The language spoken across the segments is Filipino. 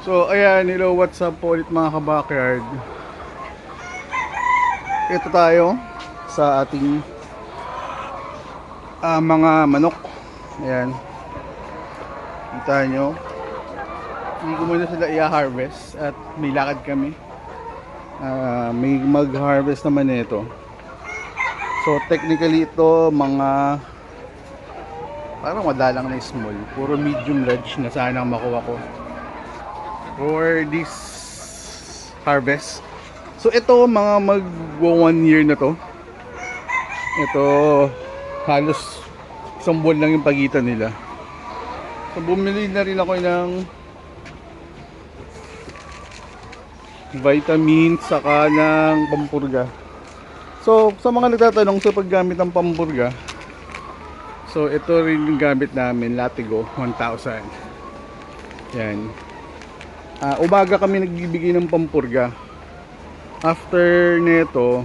So ayan, hello, what's up po ulit mga ka-backyard. Ito tayo sa ating mga manok. Ayan, kita nyo, hindi ko muna sila i-harvest at may lakad kami. May mag-harvest naman nito. So technically ito mga parang madalang na small, puro medium large na sana ang makuha ko for this harvest. So ito mga magwa 1 year na to. Ito halos isang buwan lang yung pagitan nila. So bumili na rin ako ng vitamins saka ng pampurga. So sa mga nagtatanong sa paggamit ng pampurga, so ito rin yung gamit namin, Latigo 1000. Yan. Umaga kami nagbibigay ng pampurga. After neto,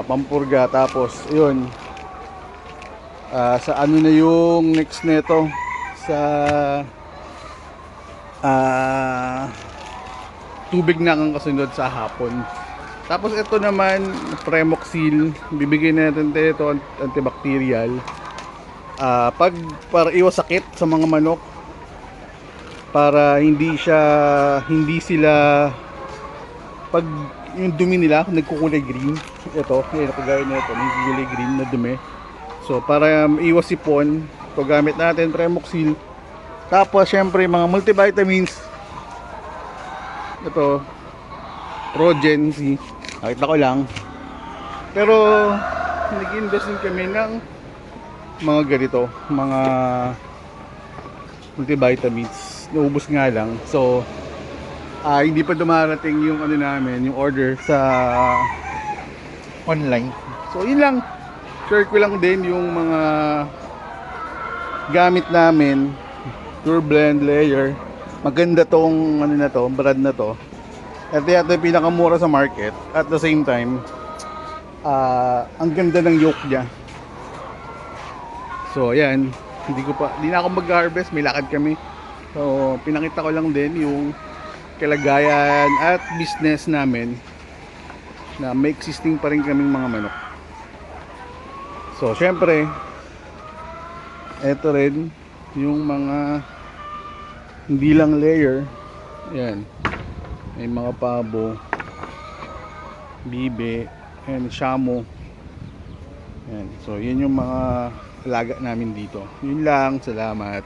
pampurga, tapos yun, sa ano na yung next neto, sa tubig na ang kasunod sa hapon. Tapos ito naman, Premoxil, bibigyan natin ito, antibacterial, para iwas sakit sa mga manok, para hindi sila pag yung dumi nila nagkukulay green. Ito, yung kagaya nito, nagkukulay green na dumi. So para iwas sipon, ito gamit natin, Premoxil. Tapos syempre mga multivitamins. Ito, Progen-C, nakita ko lang. Pero nag-invest din kami ng mga ganito, mga multivitamins. Naubos nga lang. So hindi pa dumarating yung ano namin, yung order sa online. So yun lang, share ko lang din yung mga gamit namin. Pure Blend Layer, maganda tong ano na to, brand na to. Ito yung pinakamura sa market. At the same time, ang ganda ng yolk niya. So ayan, hindi na ako mag-harvest, may lakad kami. So pinakita ko lang din yung kalagayan at business namin, na may existing pa rin kaming mga manok. So syempre, eto rin yung mga hindi lang layer. Ayan, may mga pabo, bibe, and shamo. Ayan. So yun yung mga alaga namin dito. Yun lang, salamat.